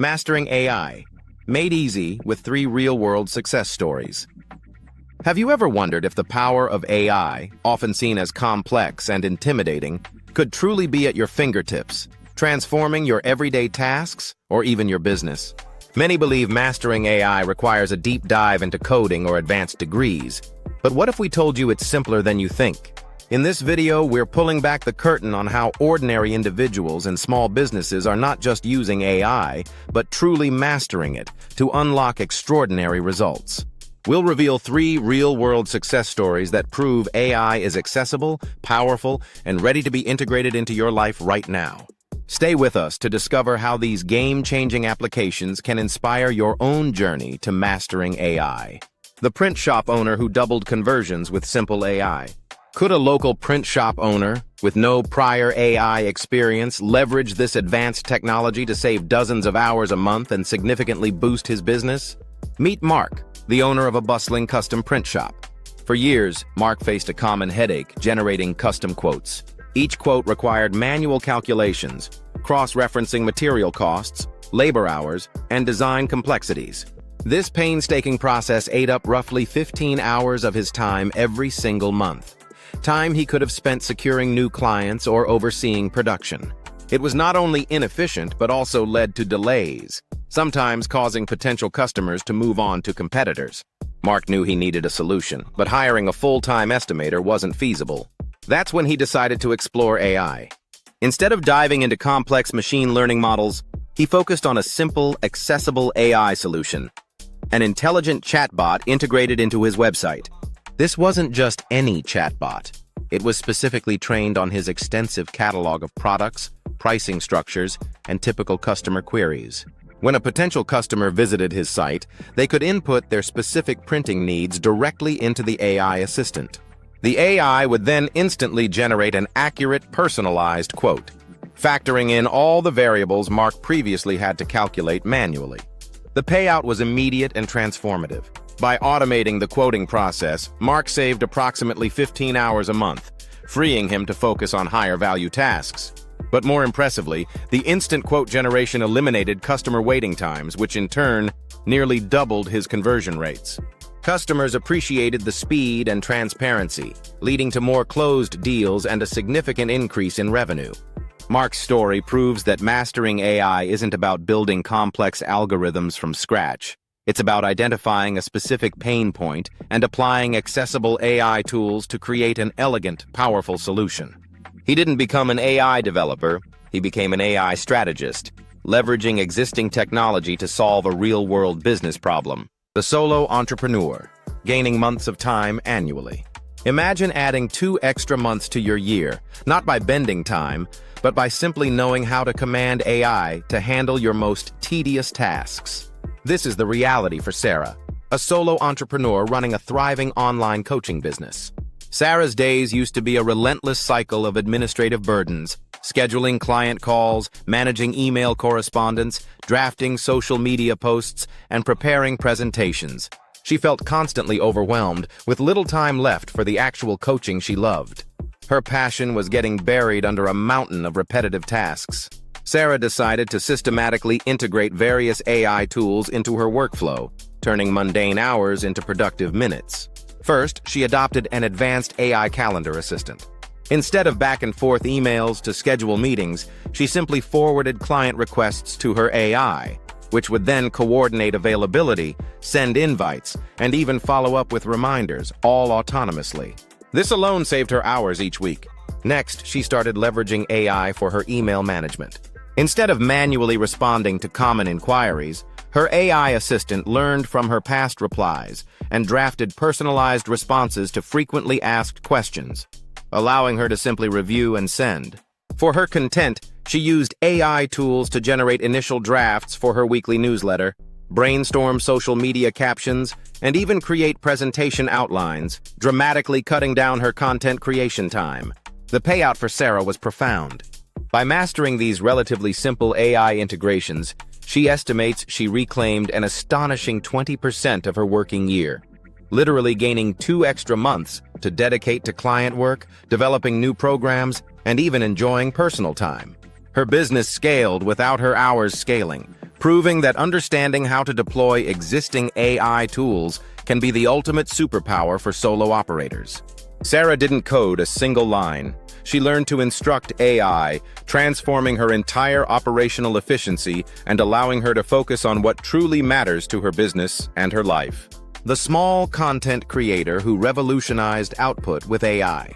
Mastering AI, made easy with 3 real-world success stories. Have you ever wondered if the power of AI, often seen as complex and intimidating, could truly be at your fingertips, transforming your everyday tasks or even your business? Many believe mastering AI requires a deep dive into coding or advanced degrees. But what if we told you it's simpler than you think? In this video, we're pulling back the curtain on how ordinary individuals and small businesses are not just using AI, but truly mastering it to unlock extraordinary results. We'll reveal 3 real-world success stories that prove AI is accessible, powerful, and ready to be integrated into your life right now. Stay with us to discover how these game-changing applications can inspire your own journey to mastering AI. The print shop owner who doubled conversions with simple AI. Could a local print shop owner, with no prior AI experience, leverage this advanced technology to save dozens of hours a month and significantly boost his business? Meet Mark, the owner of a bustling custom print shop. For years, Mark faced a common headache generating custom quotes. Each quote required manual calculations, cross-referencing material costs, labor hours, and design complexities. This painstaking process ate up roughly 15 hours of his time every single month. Time he could have spent securing new clients or overseeing production. It was not only inefficient, but also led to delays, sometimes causing potential customers to move on to competitors. Mark knew he needed a solution, but hiring a full-time estimator wasn't feasible. That's when he decided to explore AI. Instead of diving into complex machine learning models, he focused on a simple, accessible AI solution, an intelligent chatbot integrated into his website. This wasn't just any chatbot. It was specifically trained on his extensive catalog of products, pricing structures, and typical customer queries. When a potential customer visited his site, they could input their specific printing needs directly into the AI assistant. The AI would then instantly generate an accurate, personalized quote, factoring in all the variables Mark previously had to calculate manually. The payout was immediate and transformative. By automating the quoting process, Mark saved approximately 15 hours a month, freeing him to focus on higher-value tasks. But more impressively, the instant quote generation eliminated customer waiting times, which in turn nearly doubled his conversion rates. Customers appreciated the speed and transparency, leading to more closed deals and a significant increase in revenue. Mark's story proves that mastering AI isn't about building complex algorithms from scratch. It's about identifying a specific pain point and applying accessible AI tools to create an elegant, powerful solution. He didn't become an AI developer, he became an AI strategist, leveraging existing technology to solve a real-world business problem. The solo entrepreneur, gaining months of time annually. Imagine adding 2 extra months to your year, not by bending time, but by simply knowing how to command AI to handle your most tedious tasks. This is the reality for Sarah, a solo entrepreneur running a thriving online coaching business. Sarah's days used to be a relentless cycle of administrative burdens, scheduling client calls, managing email correspondence, drafting social media posts, and preparing presentations. She felt constantly overwhelmed, with little time left for the actual coaching she loved. Her passion was getting buried under a mountain of repetitive tasks. Sarah decided to systematically integrate various AI tools into her workflow, turning mundane hours into productive minutes. First, she adopted an advanced AI calendar assistant. Instead of back-and-forth emails to schedule meetings, she simply forwarded client requests to her AI, which would then coordinate availability, send invites, and even follow up with reminders, all autonomously. This alone saved her hours each week. Next, she started leveraging AI for her email management. Instead of manually responding to common inquiries, her AI assistant learned from her past replies and drafted personalized responses to frequently asked questions, allowing her to simply review and send. For her content, she used AI tools to generate initial drafts for her weekly newsletter, brainstorm social media captions, and even create presentation outlines, dramatically cutting down her content creation time. The payout for Sarah was profound. By mastering these relatively simple AI integrations, she estimates she reclaimed an astonishing 20% of her working year, literally gaining 2 extra months to dedicate to client work, developing new programs, and even enjoying personal time. Her business scaled without her hours scaling, proving that understanding how to deploy existing AI tools can be the ultimate superpower for solo operators. Sarah didn't code a single line. She learned to instruct AI, transforming her entire operational efficiency and allowing her to focus on what truly matters to her business and her life. The small content creator who revolutionized output with AI.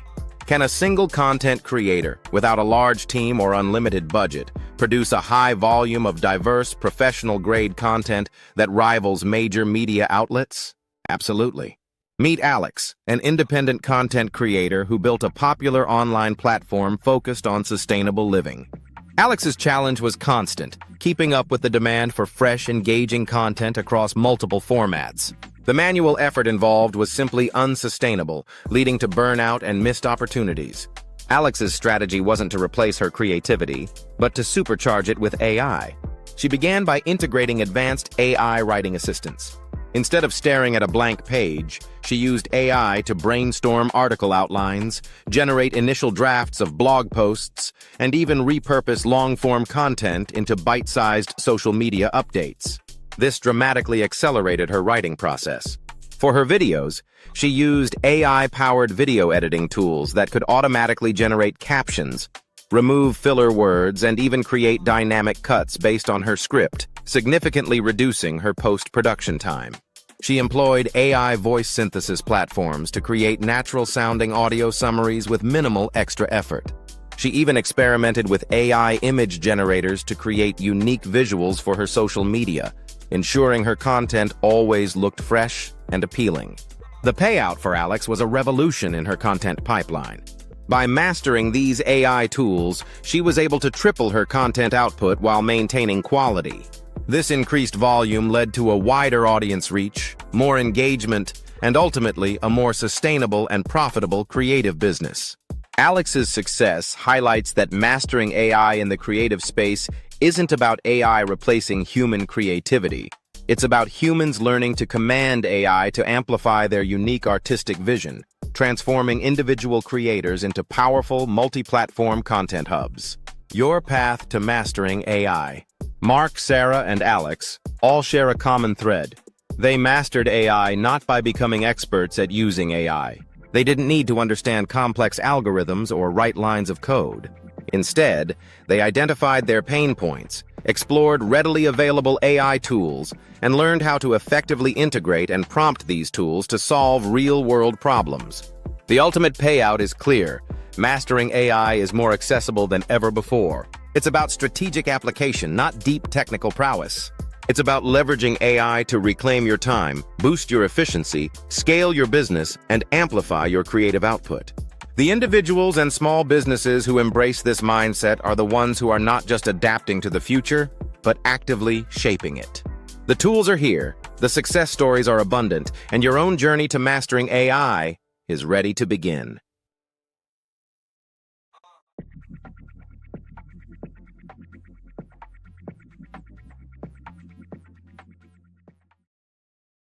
Can a single content creator, without a large team or unlimited budget, produce a high volume of diverse, professional-grade content that rivals major media outlets? Absolutely. Meet Alex, an independent content creator who built a popular online platform focused on sustainable living. Alex's challenge was constant, keeping up with the demand for fresh, engaging content across multiple formats. The manual effort involved was simply unsustainable, leading to burnout and missed opportunities. Alex's strategy wasn't to replace her creativity, but to supercharge it with AI. She began by integrating advanced AI writing assistants. Instead of staring at a blank page, she used AI to brainstorm article outlines, generate initial drafts of blog posts, and even repurpose long-form content into bite-sized social media updates. This dramatically accelerated her writing process. For her videos, she used AI-powered video editing tools that could automatically generate captions, remove filler words, and even create dynamic cuts based on her script, significantly reducing her post-production time. She employed AI voice synthesis platforms to create natural-sounding audio summaries with minimal extra effort. She even experimented with AI image generators to create unique visuals for her social media, ensuring her content always looked fresh and appealing. The payout for Alex was a revolution in her content pipeline. By mastering these AI tools, she was able to triple her content output while maintaining quality. This increased volume led to a wider audience reach, more engagement, and ultimately a more sustainable and profitable creative business. Alex's success highlights that mastering AI in the creative space isn't about AI replacing human creativity. It's about humans learning to command AI to amplify their unique artistic vision, transforming individual creators into powerful, multi-platform content hubs. Your path to mastering AI. Mark, Sarah, and Alex all share a common thread. They mastered AI not by becoming experts at using AI. They didn't need to understand complex algorithms or write lines of code. Instead, they identified their pain points, explored readily available AI tools, and learned how to effectively integrate and prompt these tools to solve real-world problems. The ultimate payout is clear. Mastering AI is more accessible than ever before. It's about strategic application, not deep technical prowess. It's about leveraging AI to reclaim your time, boost your efficiency, scale your business, and amplify your creative output. The individuals and small businesses who embrace this mindset are the ones who are not just adapting to the future, but actively shaping it. The tools are here, the success stories are abundant, and your own journey to mastering AI is ready to begin.